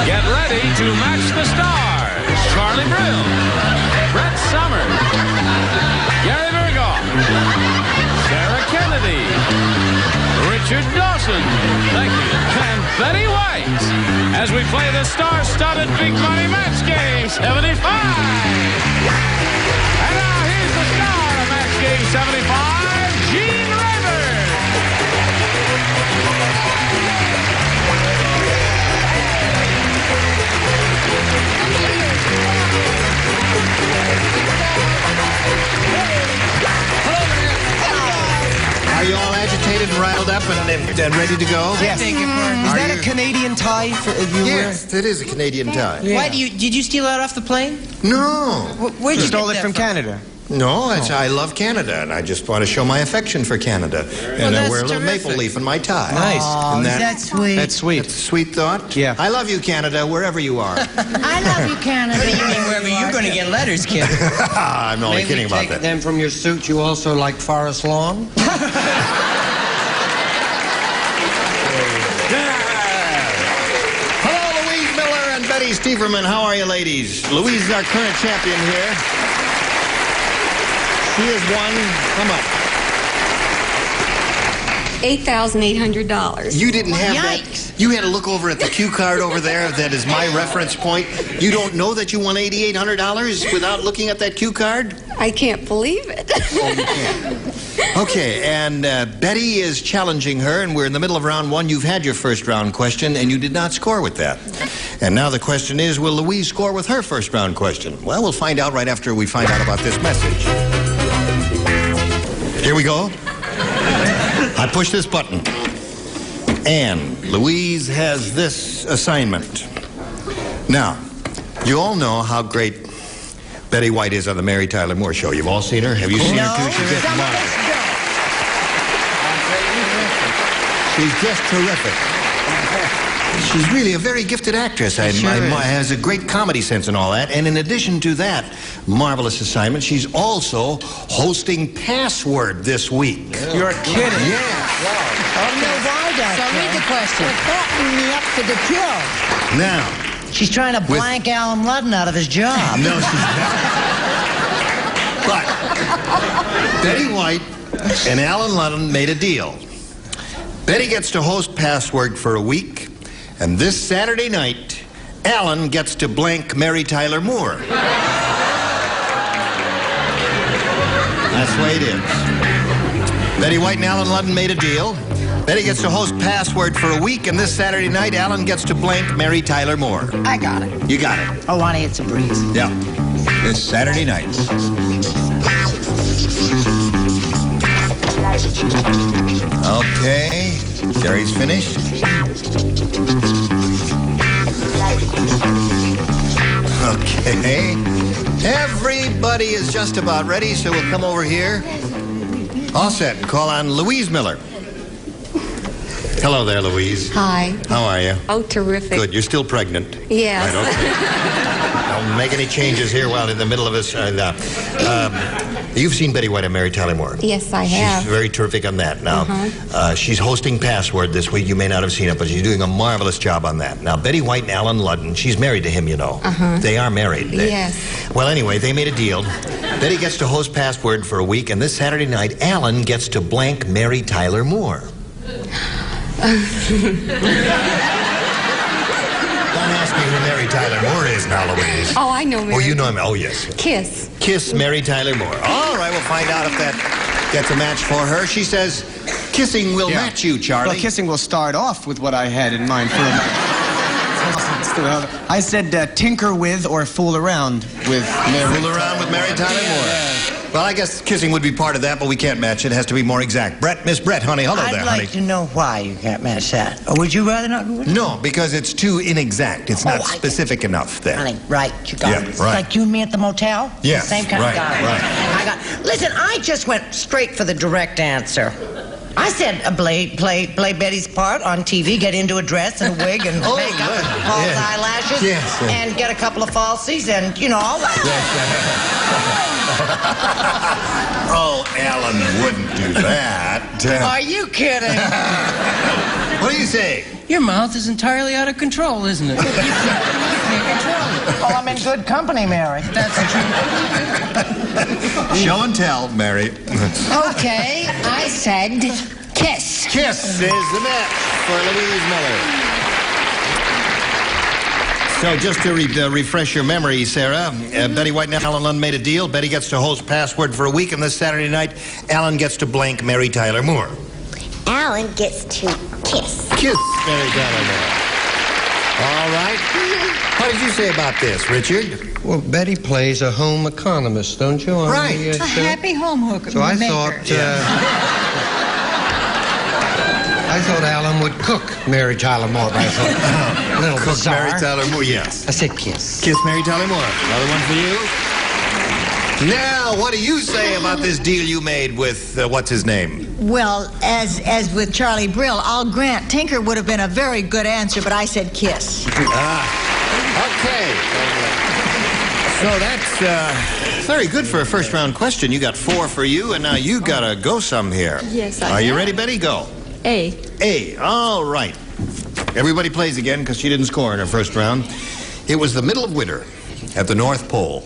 Get ready to match the stars. Charlie Brill, Brett Summers, Gary Burghoff, Sarah Kennedy, Richard Dawson, thank you, and Betty White, as we play the star-studded Big Money Match Game 75. And now here's the star of Match Game 75, Gene Rayburn. Are you all agitated and riled up and ready to go? Yes. Is that a Canadian tie for you? Yes, it is a Canadian tie. Yeah. Why did you steal that off the plane? No. Where'd you Stole get it that from Canada. No, I love Canada, and I just want to show my affection for Canada. And I that's wear a little terrific. maple leaf in my tie. Nice. Oh, Isn't is that sweet? That's sweet. That's a sweet thought. Yeah. I love you, Canada, wherever you are. I love you, Canada. What do you mean, wherever you're going to get letters, kid? I'm only kidding about that. Then from your suit, you also like forest lawn? Hello, Louise Miller and Betty Steverman. How are you, ladies? Louise is our current champion here. She has won how much? $8,800. You didn't have Yikes. that. You had to look over at the cue card over there. That is my reference point. You don't know that you won $8,800 without looking at that cue card? I can't believe it. Oh, you can't. Okay, and Betty is challenging her, and we're in the middle of round one. You've had your first round question, and you did not score with that. And now the question is, will Louise score with her first round question? Well, we'll find out right after we find out about this message. Here we go. I push this button, and Louise has this assignment. Now, you all know how great Betty White is on the Mary Tyler Moore Show. You've all seen her? Have you seen her too? She's just marvelous. She's just terrific. She's really a very gifted actress. Has a great comedy sense and all that. And in addition to that marvelous assignment, she's also hosting Password this week. You're kidding. Yeah. So read the question. Me up to the kill. Now, She's trying to blank Alan Ludden out of his job. no, she's not. But Betty White and Alan Ludden made a deal. Betty gets to host Password for a week, and this Saturday night, Alan gets to blank Mary Tyler Moore. That's the way it is. Betty White and Alan Ludden made a deal. Betty gets to host Password for a week, and this Saturday night, Alan gets to blank Mary Tyler Moore. I got it. You got it. Oh, honey, it's a breeze. Yeah. This Saturday night. Okay. Jerry's finished. Okay. Everybody is just about ready, so we'll come over here. All set. Call on Louise Miller. Hello there, Louise. Hi. How are you? Oh, terrific. Good. You're still pregnant. Yes. Right, okay. Don't make any changes here while in the middle of this. You've seen Betty White and Mary Tyler Moore. Yes, I have. She's very terrific on that. Now, she's hosting Password this week. You may not have seen it, but she's doing a marvelous job on that. Now, Betty White and Alan Ludden, she's married to him, you know. They are married. Yes. Well, anyway, they made a deal. Betty gets to host Password for a week, and this Saturday night, Alan gets to blank Mary Tyler Moore. Don't ask me who Mary Tyler Moore is now, Louise. Oh, I know Mary. Oh, you know him. Oh, yes. Kiss. Kiss Mary Tyler Moore. All right, we'll find out if that gets a match for her. She says, kissing will match you, Charlie. Well, kissing will start off with what I had in mind for I said tinker with or fool around with Mary. Fool around with Mary Tyler Moore. Well, I guess kissing would be part of that, but we can't match it. It has to be more exact. Miss Brett, honey, hello there, I'd like to know why you can't match that. Or would you rather not do it? No, because it's too inexact. It's not specific enough there. Honey, right, you got it. It's right. like you and me at the motel? Yes, Same kind right, of guy. right. Listen, I just went straight for the direct answer. I said play Betty's part on TV, get into a dress and a wig and Oh, makeup yeah. and false Yeah. eyelashes Yes, yeah. and get a couple of falsies and, you know, all that. Oh, Alan wouldn't do that. Are you kidding? What do you say? Your mouth is entirely out of control, isn't it? You can't control it. Oh, I'm in good company, Mary. That's true. Show and tell, Mary. Okay, I said kiss. Kiss is the match for Louise Miller. So just to refresh your memory, Sarah, Betty White and Alan Lund made a deal. Betty gets to host Password for a week, and this Saturday night, Alan gets to blank Mary Tyler Moore. Alan gets to kiss. Kiss Mary Tyler Moore. All right. What did you say about this, Richard? Well, Betty plays a home economist, don't you? on Right. the, A show? happy home hooker. So I thought Alan would cook Mary Tyler Moore. But I thought, a little Cook bizarre. Mary Tyler Moore, yes. I said kiss. Kiss Mary Tyler Moore. Another one for you. Now, what do you say about this deal you made with, what's his name? Well, as with Charlie Brill, I'll grant Tinker would have been a very good answer, but I said kiss. Okay. So that's very good for a first round question. You got 4 for you, and now you got to go some here. Yes, I Are you am. ready, Betty? Go. A. A. All right. Everybody plays again because she didn't score in her first round. It was the middle of winter at the North Pole,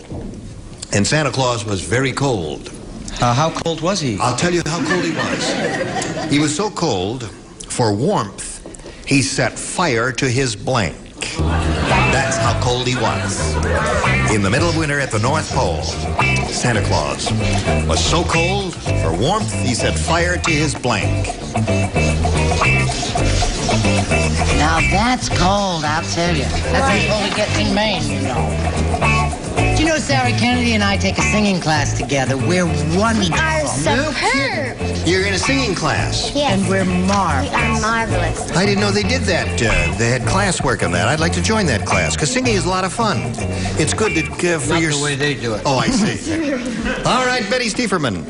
and Santa Claus was very cold. How cold was he? I'll tell you how cold he was. He was so cold, for warmth, he set fire to his blank. That's how cold he was. In the middle of winter at the North Pole, Santa Claus was so cold, for warmth, he set fire to his blank. Now that's cold, I'll tell you. That's as cold it gets in Maine, you know. Do you know Sarah Kennedy and I take a singing class together? We're wonderful. Are superb. You're in a singing class. Yes. And we're marvelous. We are marvelous. I didn't know they did that. They had classwork on that. I'd like to join that class, because singing is a lot of fun. It's good to, for Not your... the way they do it. Oh, I see. All right, Betty Stieferman.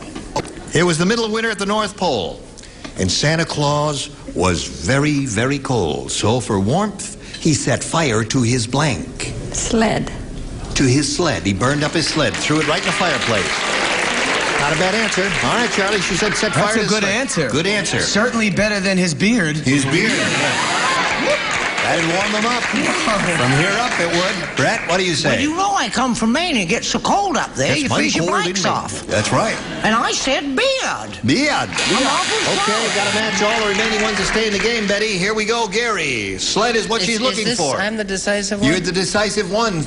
It was the middle of winter at the North Pole, and Santa Claus was very, very cold. So for warmth, he set fire to his blank. Sled. To his sled. He burned up his sled, threw it right in the fireplace. Not a bad answer. All right, Charlie, she said set fire That's to a his good sled. answer. Good answer. Certainly better than his beard. His beard. That'd warm him up. From here up, it would. Brett, what do you say? Well, you know I come from Maine. It gets so cold up there, It's you mighty freeze your cold in blanks Maine. off. That's right. And I said beard. Beard. awful Okay, sorry. got to match all the remaining ones to stay in the game, Betty. Here we go, Gary. Sled is what she's looking for. I'm the decisive one? You're the decisive one.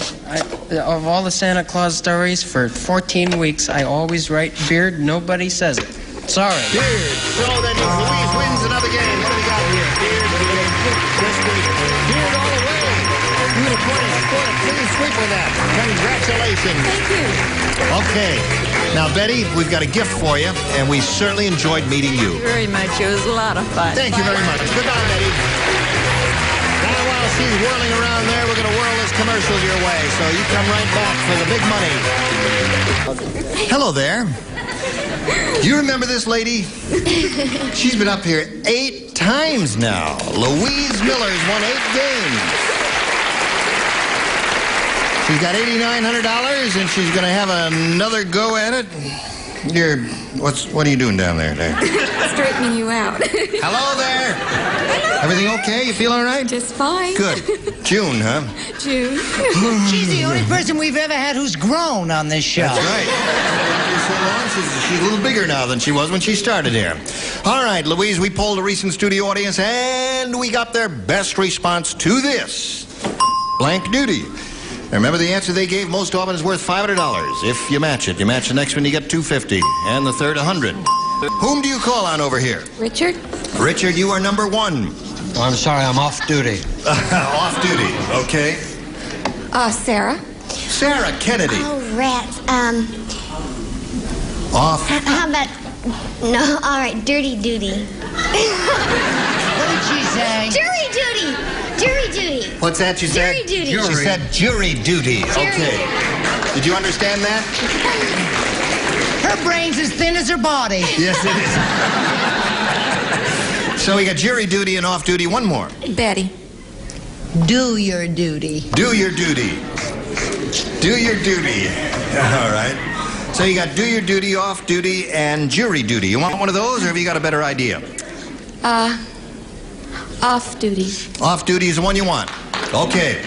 Of all the Santa Claus stories, for 14 weeks, I always write beard. Nobody says it. Sorry. Beard. So that means Louise wins another game. What do we got here? Beard. This week. Beard all the way. You would have scored a clean sweep with that. Congratulations. Thank you. Okay. Now, Betty, we've got a gift for you, and we certainly enjoyed meeting you. Very much. It was a lot of fun. Thank you very much. Goodbye, Betty. Now, while she's whirling around there, we're going to whirl this commercial your way, so you come right back for the big money. Hello there. You remember this lady? She's been up here 8 times now. Louise Miller's won 8 games. She's got $8,900, and she's going to have another go at it. What are you doing down there? Straightening you out. Hello there. Everything okay? You feel all right? Just fine. Good. June, huh? June. She's the only person we've ever had who's grown on this show. That's right. She's a little bigger now than she was when she started here. All right, Louise, we polled a recent studio audience, and we got their best response to this. Blank duty. Remember, the answer they gave most often is worth $500. If you match it. You match the next one, you get $250. And the third, $100. Whom do you call on over here? Richard? Richard, you are number 1. Oh, I'm sorry, I'm off duty. Off duty, okay. Sarah? Sarah Kennedy. Oh, rats. Off. How about... No, all right, dirty duty. What did she say? Jury duty! Jury duty! What's that you said? Jury duty. She said jury duty. Jury Okay. duty. Did you understand that? Her brain's as thin as her body. Yes, it is. So we got jury duty and off duty. One more. Betty. Do your duty. Do your duty. Do your duty. All right. So you got do your duty, off duty, and jury duty. You want one of those, or have you got a better idea? Off duty. Off duty is the one you want. Okay.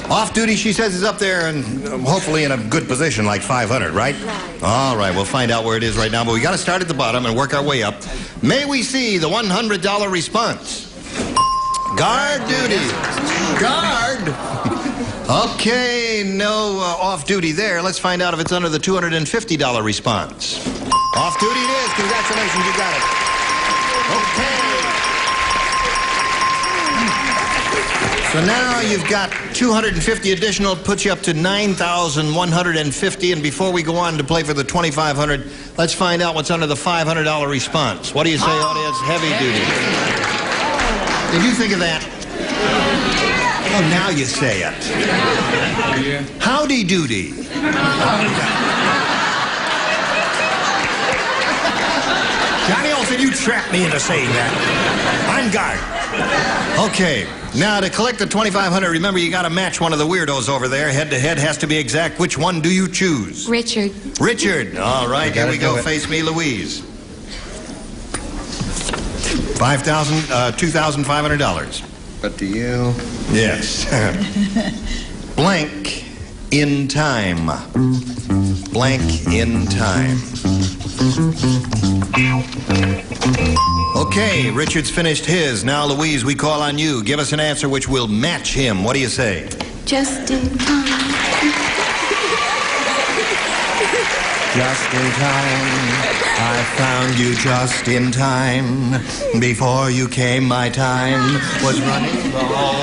Off duty, she says, is up there and hopefully in a good position, like 500, right? All right, we'll find out where it is right now, but we got to start at the bottom and work our way up. May we see the $100 response? Guard duty. Guard. Okay, no off duty there. Let's find out if it's under the $250 response. Off duty it is. Congratulations, you got it. Okay. So now you've got 250 additional, puts you up to 9,150. And before we go on to play for the 2,500, let's find out what's under the $500 response. What do you say, audience? Heavy duty. Did you think of that? Oh, now you say it. Howdy doody. Johnny Olsen, you trapped me into saying that. I'm guard. Okay, now to collect the 2,500, remember you got to match one of the weirdos over there. Head to head has to be exact. Which one do you choose? Richard. Richard. All right, here we go. Face me, Louise. $2,500. But do you? Yes. Blank in time. Blank in time. Okay, Richard's finished his. Now, Louise, we call on you. Give us an answer which will match him. What do you say? Just in time. Just in time. I found you just in time. Before you came, my time was running low.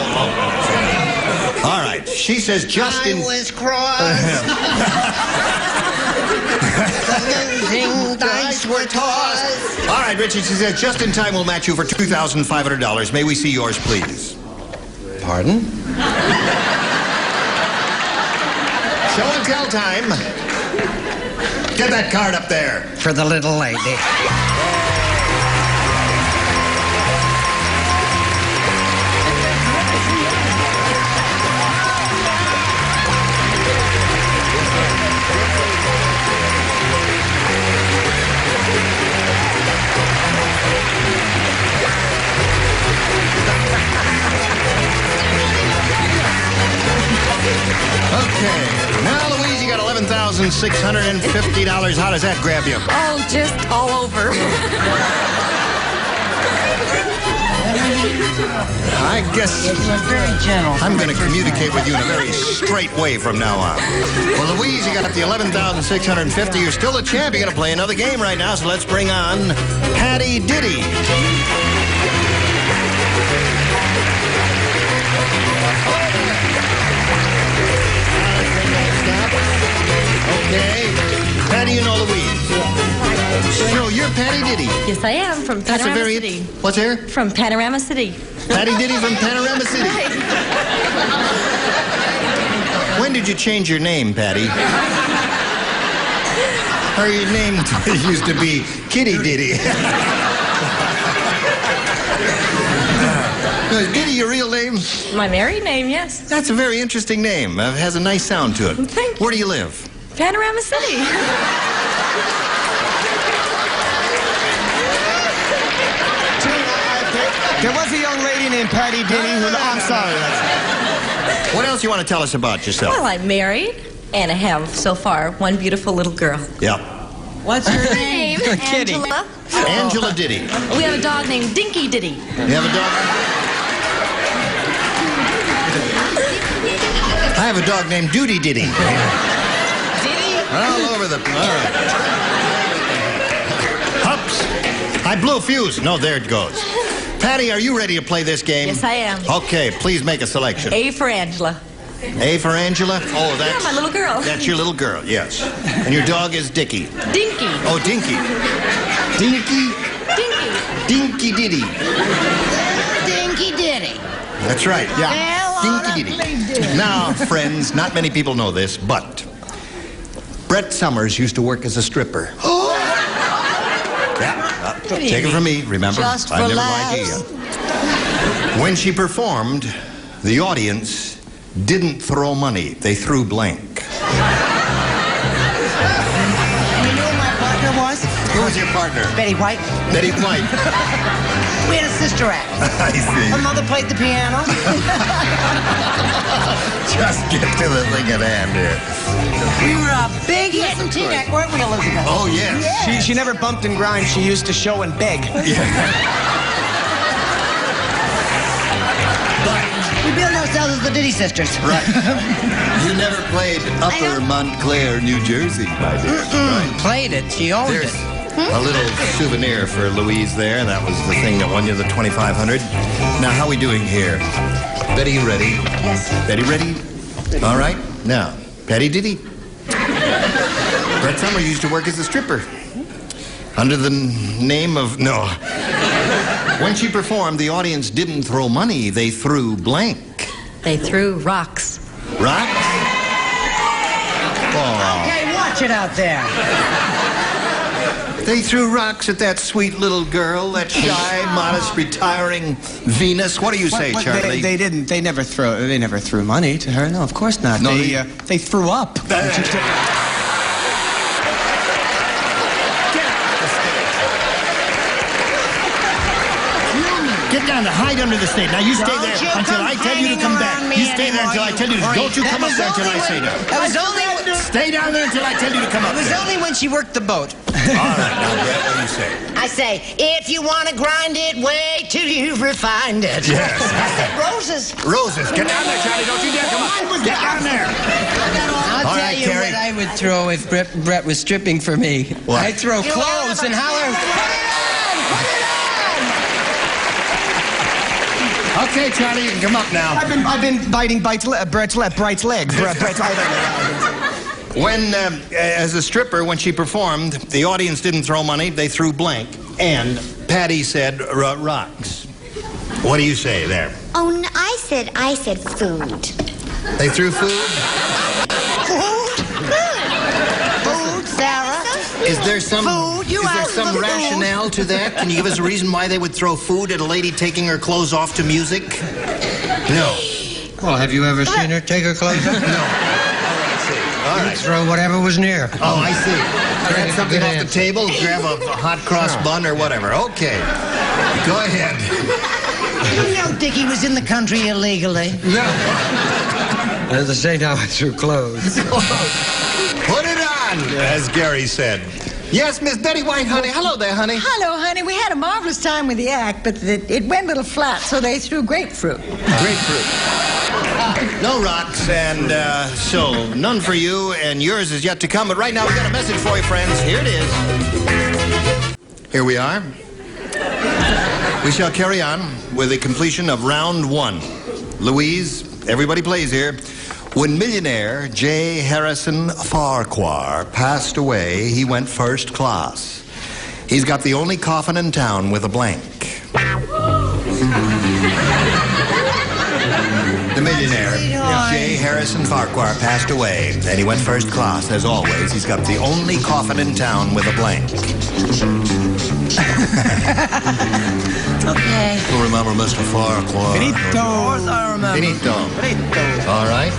All right, she says just in... I was crossed. The losing dice were tossed. All right, Richard, she says just in time will match you for $2,500. May we see yours, please? Pardon? Show and tell time. Get that card up there. For the little lady. Okay. Now, Louise, you got $11,650. How does that grab you? Oh, just all over. I guess It was very gentle. I'm going to communicate with you in a very straight way from now on. Well, Louise, you got up the $11,650. You're still a champ. You're going to play another game right now, so let's bring on Patty Diddy. Okay. Patty, you know Louise. So you're Patty Diddy. Yes, I am, from That's Panorama a very... City. What's there? From Panorama City. Patty Diddy from Panorama City. When did you change your name, Patty? Or your name used to be Kitty Diddy. Is Diddy your real name? My married name, yes. That's a very interesting name. It has a nice sound to it. Thank you. Where do you live? Panorama City. There was a young lady named Patty Diddy who... I'm sorry. What else you want to tell us about yourself? Well, I'm married, and I have, so far, one beautiful little girl. Yep. What's your name? Kitty. Angela. Angela Diddy. We have a dog named Dinky Diddy. You have a dog? I have a dog named Doody Diddy. Diddy? All over the... All right. Hups. I blew a fuse. No, there it goes. Patty, are you ready to play this game? Yes, I am. Okay, please make a selection. A for Angela. A for Angela? Oh, that's... Yeah, my little girl. That's your little girl, yes. And your dog is Dicky. Dinky. Oh, Dinky. Dinky? Dinky. Dinky Diddy. Dinky Diddy. That's right, yeah. Well, Dinky Diddy. Now, friends, not many people know this, but Brett Summers used to work as a stripper. Yeah. Take it from me, remember? Just I've for never lied to laughs. you. When she performed, the audience didn't throw money. They threw blank. And you know who my partner was? Who was your partner? Betty White. Betty White. We had a sister act. I see. Her mother played the piano. Just get to the thing at hand here. We were a big hit in Teaneck, weren't we, Elizabeth? Oh, yes. She never bumped and grind. She used to show and beg. We billed ourselves as the Diddy Sisters. Right. You never played Upper Montclair, New Jersey, my dear. Right. Played it. She owned There's it. a little souvenir for Louise there. That was the thing that won you the $2,500. Now, how are we doing here? Betty, you ready? Yes. Betty, ready? All right. Now, Patty Diddy. Brett Summer used to work as a stripper. Under the name of... No. When she performed, the audience didn't throw money. They threw blank. They threw rocks. Rocks? Oh. Okay, watch it out there. They threw rocks at that sweet little girl, that shy, modest, retiring Venus. What do you say, Charlie? They didn't. They never threw money to her. No, of course not. No, they threw up. Get down to hide under the stage. Now you stay there until I tell you to come back. You stay there until I tell you to. Don't you come up there until I say no. That was only... Stay down there until I tell you to come up It was there. only when she worked the boat. All right, now, Brett, what do you say? I say, if you want to grind it, wait till you've refined it. Yes. I said roses. Roses, get down there, Charlie. Don't you dare come up. Get down there. I'll All tell right, you Carrie. what I would throw if Brett was stripping for me. What? I'd throw clothes and holler. Okay, Charlie, you can come up now. I've been biting Brett's leg. Brett's When, as a stripper, when she performed, the audience didn't throw money, they threw blank. And Patty said rocks. What do you say there? Oh, no, I said food. They threw food? Food, Sarah. Is there some Food, rationale to that? Can you give us a reason why they would throw food at a lady taking her clothes off to music? No. Well, have you ever seen her take her clothes off? No. All You'd right. throw whatever was near. Oh, I see. Grab something Good off the answer. table, grab a hot cross bun or whatever. Okay. Go ahead. You know Dickie was in the country illegally. No. At the same time, I threw clothes. Put it on, as Gary said. Yes, Miss Betty White, honey. Hello there, honey. Hello, honey. We had a marvelous time with the act, but it went a little flat, so they threw grapefruit. Grapefruit. No rocks, and so none for you, and yours is yet to come. But right now, we got a message for you, friends. Here it is. Here we are. We shall carry on with the completion of round one. Louise, everybody plays here. When millionaire J. Harrison Farquhar passed away, he went first class. He's got the only coffin in town with a blank. The millionaire J. Harrison Farquhar passed away, and he went first class. As always, he's got the only coffin in town with a blank. Okay. You'll remember Mr. Farquhar. Benito. Of course I remember. Benito. Benito. All right.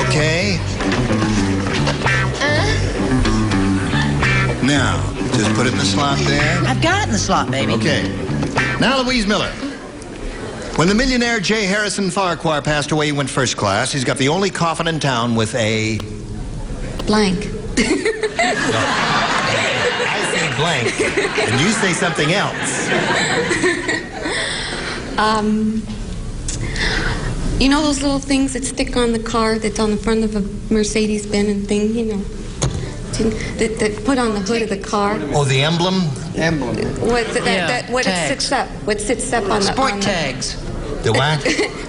Okay. Now, just put it in the slot there. I've got it in the slot, baby. Okay. Now, Louise Miller. When the millionaire J. Harrison Farquhar passed away, he went first class. He's got the only coffin in town with a... Blank. I say blank, and you say something else. You know those little things that stick on the car that's on the front of a Mercedes-Benz and thing, you know? That put on the hood of the car. Oh, the emblem? What sits up on the... Sport tags. The what?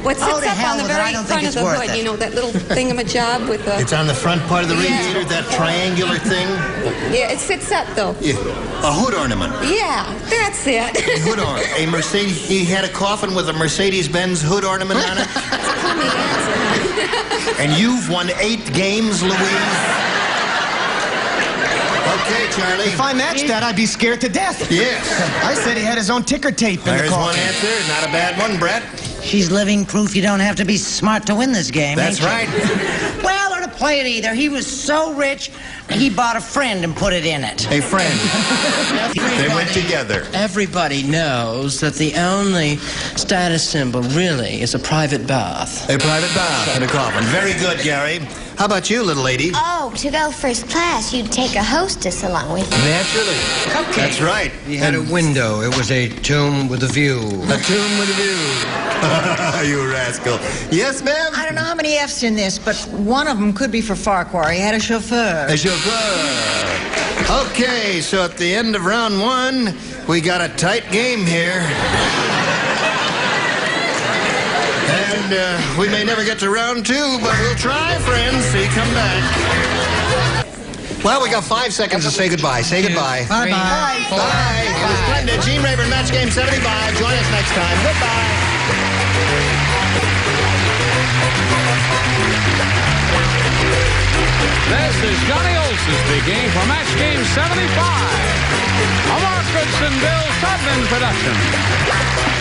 What sits Oh, to up hell on the with it. very I don't front think of it's the worth hood, it. you know, that little thingamajob with the... It's on the front part of the radiator, that triangular thing? Yeah, it sits up, though. Yeah. A hood ornament. Yeah, that's it. A hood ornament. A Mercedes. He had a coffin with a Mercedes-Benz hood ornament on it. And you've won 8 games, Louise. Okay, Charlie. If I matched that, I'd be scared to death. Yes. I said he had his own ticker tape in the There's car. one answer. Not a bad one, Brett. She's living proof you don't have to be smart to win this game. That's ain't right. you? Well, or to play it either. He was so rich, he bought a friend and put it in it. A friend. They went together. Everybody knows that the only status symbol really is a private bath. A private bath in a coffin. Very good, Gary. How about you, little lady? Oh, to go first class, you'd take a hostess along with you. Naturally. Okay. That's right. He had a window. It was a tomb with a view. A tomb with a view. You rascal. Yes, ma'am? I don't know how many F's in this, but one of them could be for Farquhar. He had a chauffeur. A chauffeur. Okay, so at the end of round one, we got a tight game here. And we may never get to round two, but we'll try, friends. See, come back. Well, we got 5 seconds to say goodbye. Say goodbye. Bye-bye. Bye. It was splendid. Gene Rayburn, Match Game 75. Join us next time. Goodbye. This is Johnny Olson speaking for Match Game 75. A Mark Goodson, Bill Tubman production.